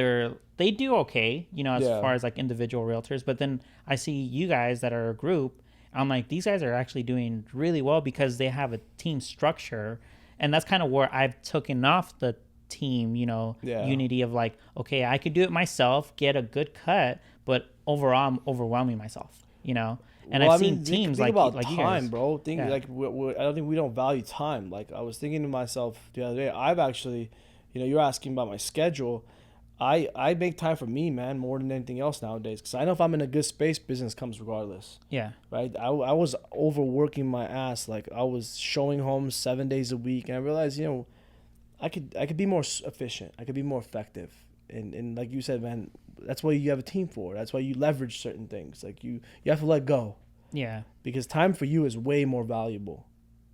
they do okay, as far as like individual realtors. But then I see you guys that are a group. I'm like, these guys are actually doing really well because they have a team structure. And that's kind of where I've taken off the team, unity of like, okay, I could do it myself, get a good cut, but overall I'm overwhelming myself, And I've seen teams think like time, you guys. Bro. I don't think we don't value time. Like, I was thinking to myself the other day, I've actually, you're asking about my schedule. I make time for me, man, more than anything else nowadays. Because I know if I'm in a good space, business comes regardless. Yeah. Right? I was overworking my ass. Like, I was showing home 7 days a week. And I realized, I could be more efficient. I could be more effective. And like you said, man, that's what you have a team for. That's why you leverage certain things. Like, you have to let go. Yeah. Because time for you is way more valuable.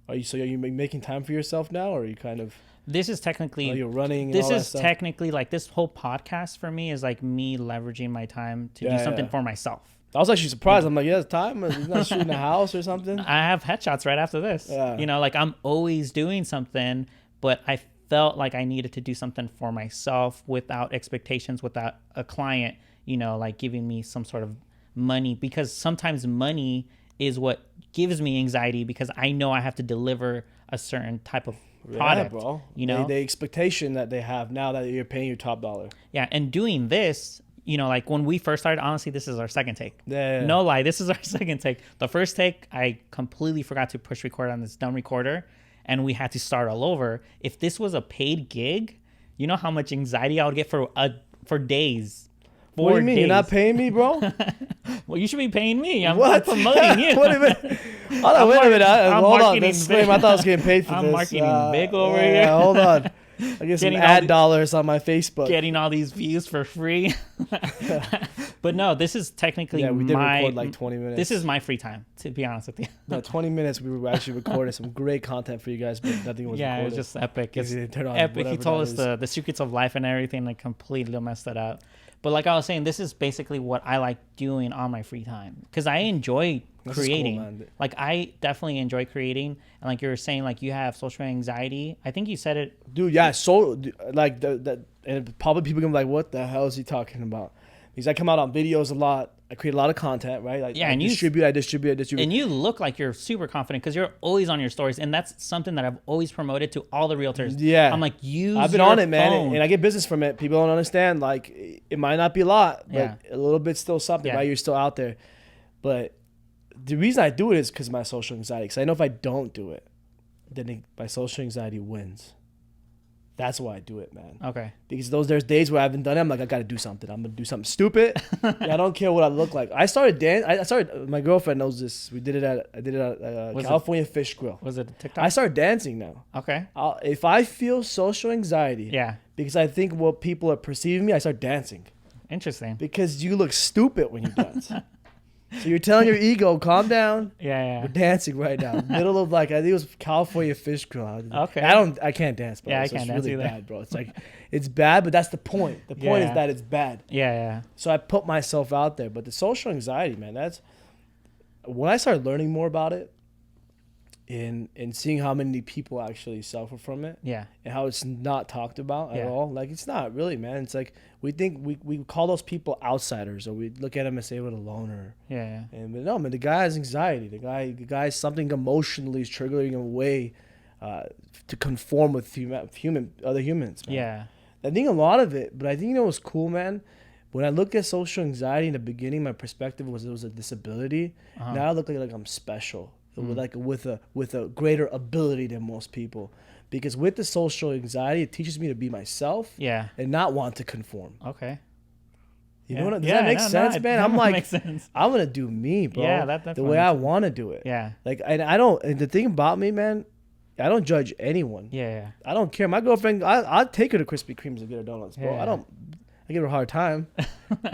Are you making time for yourself now, or are you kind of... This is technically you're running. This is technically like this whole podcast for me is like me leveraging my time to do something for myself. I was actually surprised. I'm like, it's time. He's not shooting a house or something. I have headshots right after this. Yeah. Like, I'm always doing something, but I felt like I needed to do something for myself without expectations, without a client, like giving me some sort of money, because sometimes money is what gives me anxiety because I know I have to deliver a certain type of product, bro. The expectation that they have now that you're paying your top dollar. Yeah, and doing this, like when we first started, honestly, this is our second take. Yeah. No lie, this is our second take. The first take, I completely forgot to push record on this dumb recorder, and we had to start all over. If this was a paid gig, you know how much anxiety I would get for days. What do you mean? You're not paying me, bro? Well, you should be paying me. I'm promoting you. Wait a minute. Hold on. Hold on. Disclaimer. I thought I was getting paid for this. I'm marketing big over here. Hold on. I get some ad dollars on my Facebook. Getting all these views for free. But no, this is technically we did record like 20 minutes. This is my free time, to be honest with you. No, 20 minutes we were actually recording some great content for you guys, but nothing was recorded. Yeah, it was just epic. It's epic. He told us the secrets of life and everything, like completely messed it up. But like I was saying, this is basically what I like doing on my free time because I enjoy creating. Cool, like, I definitely enjoy creating. And like you were saying, like, you have social anxiety. I think you said it. Dude, yeah. So like and probably people gonna be like, what the hell is he talking about? Because I come out on videos a lot. I create a lot of content, right? I distribute. And you look like you're super confident because you're always on your stories. And that's something that I've always promoted to all the realtors. Yeah. I'm like, I've been on it, man. And I get business from it. People don't understand. Like, it might not be a lot, but a little bit's still something, right? You're still out there. But the reason I do it is because of my social anxiety. Because I know if I don't do it, then my social anxiety wins. That's why I do it, man. Okay. Because there's days where I haven't done it. I'm like, I gotta do something. I'm gonna do something stupid. I don't care what I look like. I started dance. I started. My girlfriend knows this. I did it at California Fish Grill. Was it a TikTok? I started dancing now. Okay. If I feel social anxiety, Yeah. because I think what people are perceiving me, I start dancing. Interesting. Because you look stupid when you dance. So you're telling your ego, calm down. Yeah. We're dancing right now. Middle of like, I think it was California Fish Grill. Okay. I can't dance, bro. Yeah, I so can't it's dance really either. bad, bro. It's like, it's bad, but that's the point. The point is Yeah. that it's bad. Yeah. So I put myself out there. But the social anxiety, man, that's when I started learning more about it and seeing how many people actually suffer from it Yeah. and how it's not talked about at Yeah. all. Like, it's not really, man. It's like we think we call those people outsiders, or we look at them and say, what a loner. Yeah. And but no, man, the guy has anxiety. The guy something emotionally is triggering him away to conform with other humans. Man. Yeah. I think a lot of it, but I think you know what's cool, man. When I look at social anxiety in the beginning, my perspective was it was a disability. Uh-huh. Now I look like I'm special, with a greater ability than most people. Because with the social anxiety, it teaches me to be myself Yeah. and not want to conform. Okay. You Yeah. know what? Does Yeah, that make no, sense, it man? I'm definitely like, makes sense. I'm gonna do me, bro. Yeah, that the definitely way I makes sense. want to do it. Yeah. Like, and I don't. And the thing about me, man, I don't judge anyone. Yeah. I don't care. My girlfriend, I'll take her to Krispy Kremes and get her donuts, bro. Yeah. I give her a hard time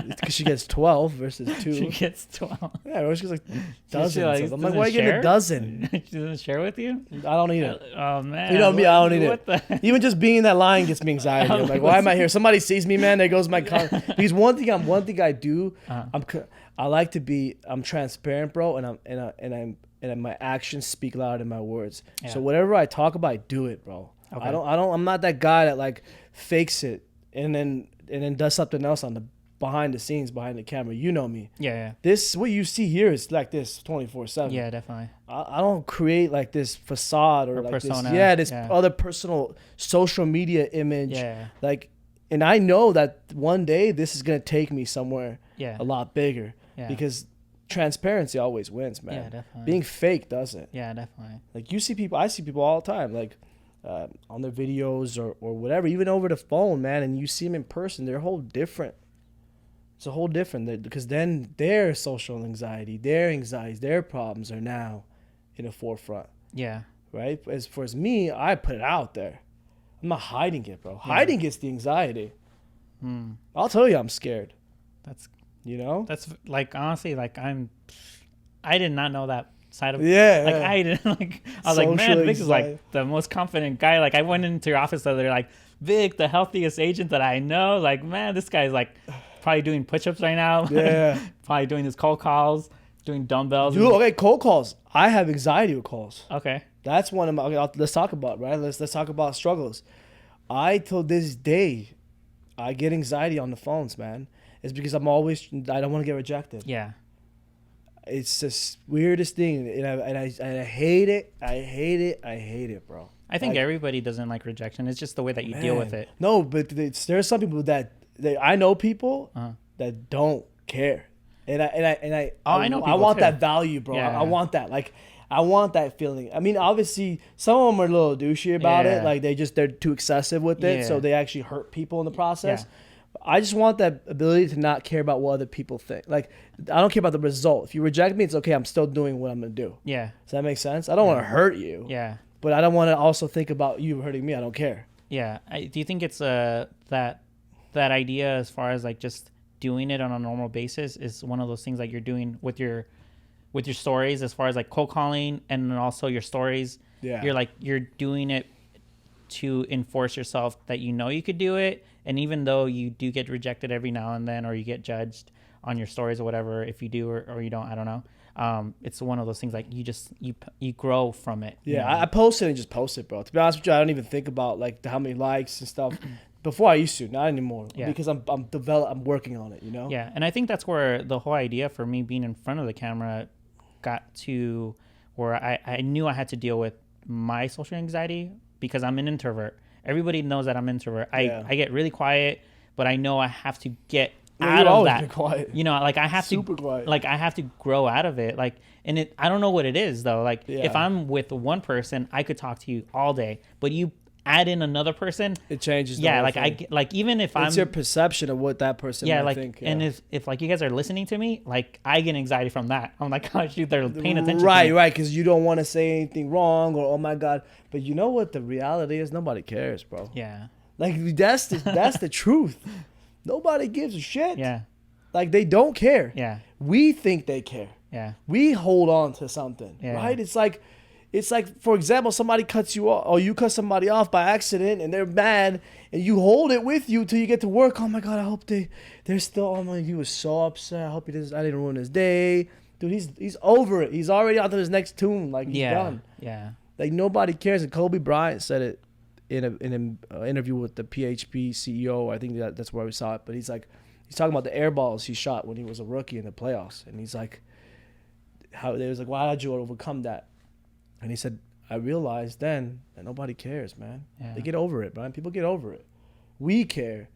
because she gets 12 versus 2. She gets 12. Yeah, or she gets like dozens. like, I'm like, doesn't why are you getting share? a dozen? She doesn't share with you? I don't need it. Oh, man. You know me, I don't need What it. the? Even just being in that line gets me anxiety. I'm like, why am I here? Somebody sees me, man. There goes my car. Because one thing I do, I like to be. I'm transparent, bro, and my actions speak louder than my words. Yeah. So whatever I talk about, I do it, bro. Okay. I'm not that guy that like fakes it and then does something else on the behind the scenes, behind the camera. You know me. Yeah. This what you see here is like this 24/7. Yeah, definitely. I don't create like this facade or like persona. this other personal social media image. Yeah. Like, and I know that one day this is gonna take me somewhere Yeah. a lot bigger. Yeah. Because transparency always wins, man. Yeah, definitely. Being fake doesn't. Yeah, definitely. Like I see people all the time, like on their videos or whatever, even over the phone, man, and you see them in person, they're a whole different. It's a whole different, because then their social anxiety, their anxieties, their problems are now in the forefront, Yeah. right? As far as me, I put it out there. I'm not hiding it, bro. Hiding is the anxiety. I'll tell you I'm scared. That's like, honestly, like I did not know that side of Yeah. like yeah. I didn't like I was like, man, Social Vic is anxiety. like the most confident guy. Like I went into your office the other day, like, Vic, the healthiest agent that I know. Like, man, this guy's like probably doing push-ups right now. Yeah. Probably doing his cold calls, doing dumbbells. Dude, okay, cold calls. I have anxiety with calls. Okay. That's one of my. Okay, let's talk about, right. Let's talk about struggles. I till this day, I get anxiety on the phones, man. It's because I don't want to get rejected. Yeah. It's the weirdest thing, and I hate it. I hate it, bro. I think Like, everybody doesn't like rejection. It's just the way that you deal with man. it. No, but there's some people that I know people Uh-huh. that don't care, and I I know I people want too. that value, bro. Yeah. I want that. Like, I want that feeling. I mean, obviously, some of them are a little douchey about it. Yeah. Like they're too excessive with it, Yeah. so they actually hurt people in the process. Yeah. I just want that ability to not care about what other people think. Like, I don't care about the result. If you reject me, it's okay. I'm still doing what I'm gonna do. Yeah. Does that make sense? I don't want to hurt you, Yeah. but I don't want to also think about you hurting me. I don't care. Yeah. Do you think it's that idea as far as like just doing it on a normal basis is one of those things that you're doing with your stories, as far as like cold calling and then also your stories? Yeah. You're doing it to enforce yourself that you know you could do it, and even though you do get rejected every now and then, or you get judged on your stories or whatever, if you do or you don't, I don't know. It's one of those things like you grow from it. you Yeah, know? I post it and just post it, bro. To be honest with you, I don't even think about like how many likes and stuff. Before I used to, not anymore. Yeah. Because I'm working on it, you know? Yeah, and I think that's where the whole idea for me being in front of the camera got to where I knew I had to deal with my social anxiety because I'm an introvert. Everybody knows that I'm an introvert. Yeah. I get really quiet, but I know I have to get Yeah, out you've of always that. been quiet. You know, like I have Super to quiet. like I have to grow out of it. Like, and I don't know what it is though. Like Yeah. if I'm with one person, I could talk to you all day, but you add in another person, it changes. The yeah, whole like thing. like even if It's your perception of what that person yeah, might like think. and if like you guys are listening to me, like I get anxiety from that. I'm like, oh shoot, they're paying attention. Right, to me. right, because you don't want to say anything wrong or oh my god. But you know what the reality is? Nobody cares, bro. Yeah. Like that's the truth. Nobody gives a shit. Yeah. Like they don't care. Yeah. We think they care. Yeah. We hold on to something, Yeah. right? It's like, for example, somebody cuts you off, or you cut somebody off by accident, and they're mad, and you hold it with you till you get to work. Oh my god, I hope they're still. Oh my, he was so upset. I hope I didn't ruin his day, dude. He's over it. He's already on to his next tune. Like he's done. Yeah. Like nobody cares. And Kobe Bryant said it in an interview with the PHP CEO. I think that's where we saw it. But he's talking about the air balls he shot when he was a rookie in the playoffs, and he's like, how they was like, why did you overcome that? And he said, I realized then that nobody cares, man. Yeah. They get over it, man. People get over it. We care.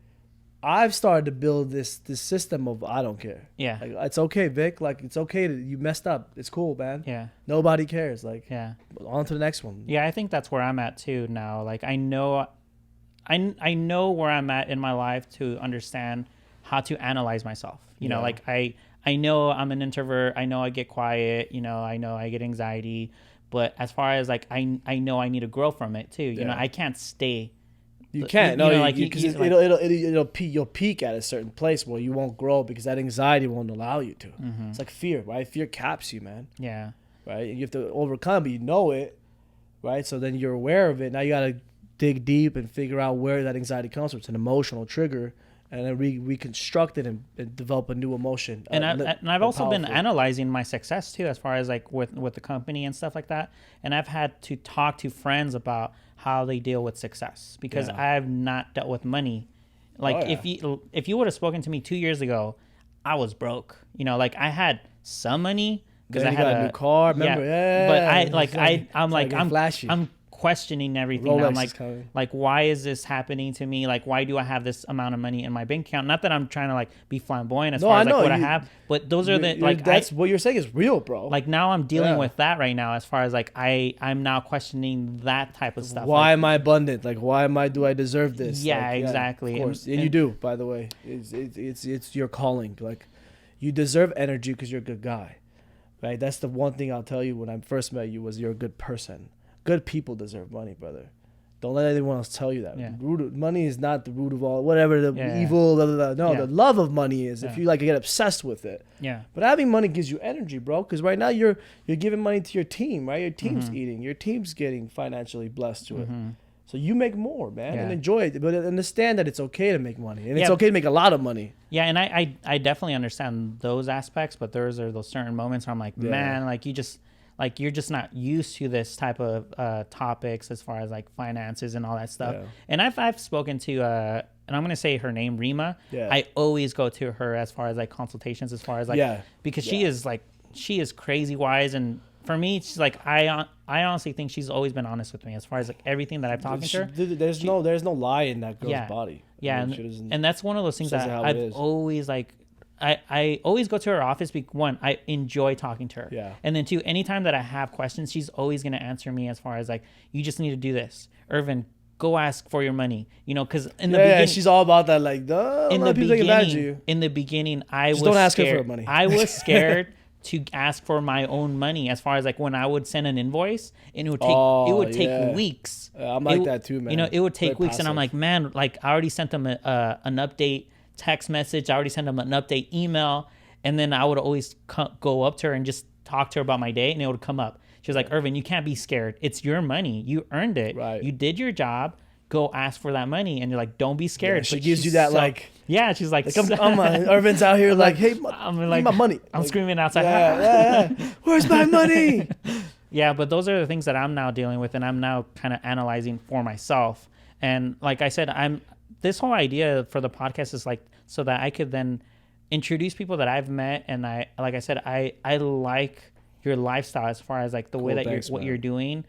I've started to build this system of I don't care. Yeah. Like, it's okay, Vic. Like, it's okay that you messed up. It's cool, man. Yeah. Nobody cares. Like, Yeah. on to the next one. Yeah, I think that's where I'm at too now. Like I know where I'm at in my life to understand how to analyze myself. You know, like I know I'm an introvert. I know I get quiet. You know I get anxiety. But as far as like I know I need to grow from it too. You know, I can't stay. You can't. You No, know, like, like, it'll peak. You'll peak at a certain place where you won't grow because that anxiety won't allow you to. Mm-hmm. It's like fear, right? Fear caps you, man. Yeah. Right? And you have to overcome it. You know it, right? So then you're aware of it. Now you got to dig deep and figure out where that anxiety comes from. It's an emotional trigger, and then reconstruct it and develop a new emotion. And I've also been powerful. analyzing my success too, as far as like with the company and stuff like that. And I've had to talk to friends about how they deal with success because I've not dealt with money. Like if you would have spoken to me 2 years ago, I was broke. You know, like I had some money because I had a new car. Remember? Yeah. But I'm questioning everything. Rolex I'm is like, why is this happening to me? Like, why do I have this amount of money in my bank account? Not that I'm trying to like be flamboyant as far as like what I have, but those are the like that's what you're saying is real, bro. Like now I'm dealing with that right now as far as like I'm now questioning that type of stuff. Why am I abundant? Like do I deserve this? Yeah, like, exactly. Of course, and you do. By the way, it's your calling. Like you deserve energy because you're a good guy, right? That's the one thing I'll tell you when I first met you was you're a good person. Good people deserve money, brother. Don't let anyone else tell you that. Yeah. Money is not the root of all, whatever the evil. No, the love of money is. If you like get obsessed with it. Yeah. But having money gives you energy, bro. Because right now you're giving money to your team, right? Your team's eating. Your team's getting financially blessed to it. So you make more, man, and enjoy it. But understand that it's okay to make money, and it's okay to make a lot of money. Yeah, and I definitely understand those aspects, but those certain moments where I'm like, man, like you're just not used to this type of topics as far as like finances and all that stuff. Yeah. And I've spoken to and I'm gonna say her name, Rima. Yeah. I always go to her as far as like consultations, as far as like because she is crazy wise, and for me, she's like I honestly think she's always been honest with me as far as like everything that I've talked to her. There's no lie in that girl's body. Yeah, and that's one of those things that I've always like. I always go to her office because one, I enjoy talking to her. Yeah. And then two, anytime that I have questions, she's always going to answer me as far as like, you just need to do this. Irvin, go ask for your money. You know, because in the beginning. she's all about that. Like, in the beginning, I was don't ask scared. her for her money. I was scared to ask for my own money as far as like when I would send an invoice and it would take weeks. I'm like that too, man. You know, it would take weeks. And I'm like, man, like I already sent them an update text message. I already sent them an update email, and then I would always go up to her and just talk to her about my day, and it would come up. She was like, Irvin, you can't be scared. It's your money. You earned it. Right. You did your job. Go ask for that money. And you're like, don't be scared. Yeah, she gives you that she's like Irvin's out here like, hey, I'm like, my money. I'm screaming outside. Yeah. Where's my money? Yeah, but those are the things that I'm now dealing with, and I'm now kind of analyzing for myself. And like I said, this whole idea for the podcast is like so that I could then introduce people that I've met, and I like your lifestyle as far as like the way that what you're doing,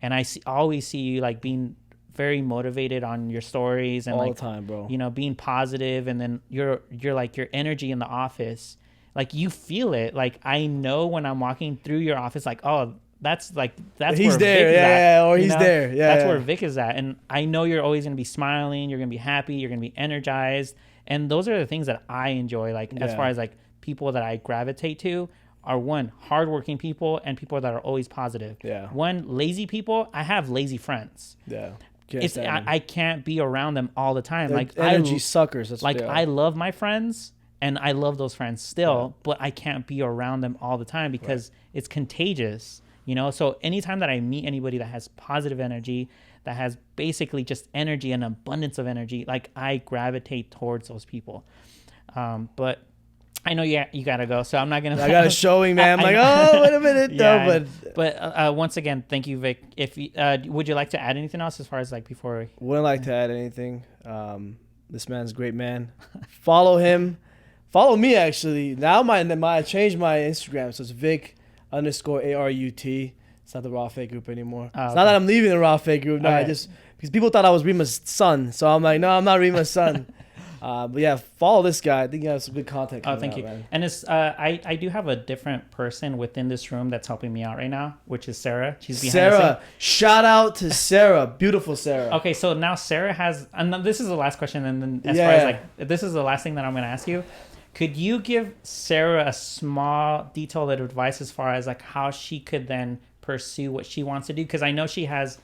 and I always see you like being very motivated on your stories and all like the time, bro. You know, being positive, and then you're like your energy in the office, like you feel it. Like I know when I'm walking through your office, like oh, that's He's where there, Vic is at, or you he's know? there, That's yeah. where Vic is at, and I know you're always gonna be smiling, you're gonna be happy, you're gonna be energized, and those are the things that I enjoy. Like as Yeah. far as like people that I gravitate to are one, hardworking people and people that are always positive. Yeah. One, lazy people. I have lazy friends. Yeah. I can't be around them all the time. They're Like energy suckers. That's like what they are. I love my friends and I love those friends still, Yeah. but I can't be around them all the time because it's contagious, you know? So anytime that I meet anybody that has positive energy, that has basically just energy and abundance of energy, like I gravitate towards those people. But I know you gotta go, so I'm not gonna. I got a showing, man. I'm like, oh, wait a minute, Yeah, though. but once again, thank you, Vic. If would you like to add anything else as far as like before? Wouldn't like to add anything. This man's a great man. Follow him. Follow me, actually. Now I changed my Instagram, so it's Vic_ARUT. It's not the Raw Fake group anymore. Oh, it's not that I'm leaving the Raw Fake group. No, Okay. I just because people thought I was Rima's son, so I'm like, no, I'm not Rima's son. But yeah, follow this guy. I think he has some good content coming Thank out, you. man. And it's I do have a different person within this room that's helping me out right now, which is Sarah. She's behind the Sarah, shout out to Sarah. Beautiful Sarah. Okay, so now Sarah has, and then this is the last question, and then as Yeah. far as like, this is the last thing that I'm going to ask you. Could you give Sarah a small detailed advice as far as like how she could then pursue what she wants to do? Because I know she has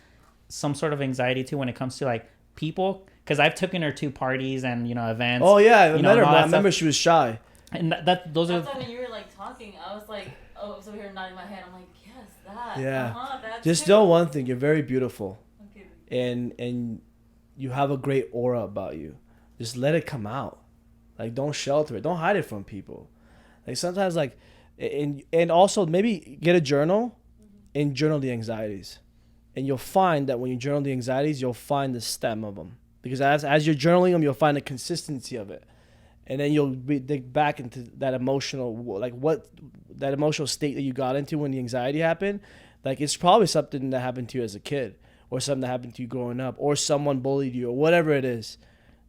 some sort of anxiety too when it comes to like people. Because I've taken her to parties and events. Oh yeah, I you met her. and all Man. I that remember stuff. she was shy. And those are. That's when you were like talking. I was like, oh, I was over here nodding my head. I'm like, yes, that. Yeah. That's Just it. know one thing: you're very beautiful, Okay. and you have a great aura about you. Just let it come out. Like, don't shelter it. Don't hide it from people. Like sometimes, like, and also maybe get a journal and journal the anxieties, and you'll find that when you journal the anxieties, you'll find the stem of them. Because as you're journaling them, you'll find the consistency of it, and then you'll dig back into that emotional, like that emotional state that you got into when the anxiety happened. Like it's probably something that happened to you as a kid, or something that happened to you growing up, or someone bullied you, or whatever it is.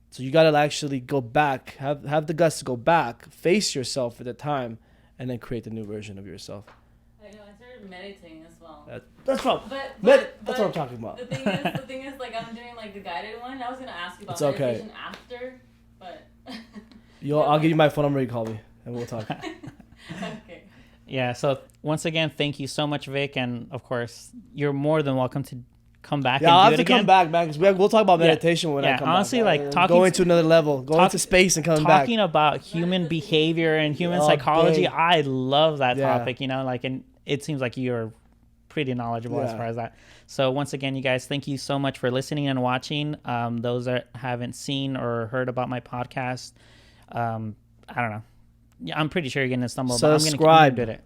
So you gotta actually go back, have the guts to go back, face yourself at the time, and then create the new version of yourself. I know. I started meditating as well. That's what But I'm talking about. The thing is, like I'm doing like the guided one. I was gonna ask you about It's okay. meditation after, but. I'll give you my phone number. You call me, and we'll talk. Okay. Yeah. So once again, thank you so much, Vic, and of course, you're more than welcome to come back. Yeah, and I'll do have it to again. come back, man, because we'll talk about meditation when I Yeah, come honestly, back. like, talking going to another level, going to space and coming back. Talking about human behavior and human All psychology, day. I love that Yeah. topic. Like, and it seems like you're pretty knowledgeable as Yeah. far as that. So once again, you guys, thank you so much for listening and watching. Those that haven't seen or heard about my podcast, I don't know. Yeah, I'm pretty sure you're gonna stumble. Subscribe. But I'm gonna do it.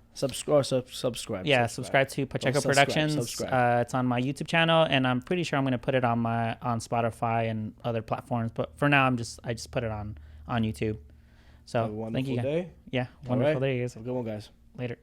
Subscribe. Yeah, subscribe to Pacheco subscribe, Productions. subscribe. It's on my YouTube channel, and I'm pretty sure I'm gonna put it on Spotify and other platforms. But for now, I just put it on YouTube. So Have a wonderful thank you. day. Yeah, All wonderful right. day, guys. Have a good one, guys. Later.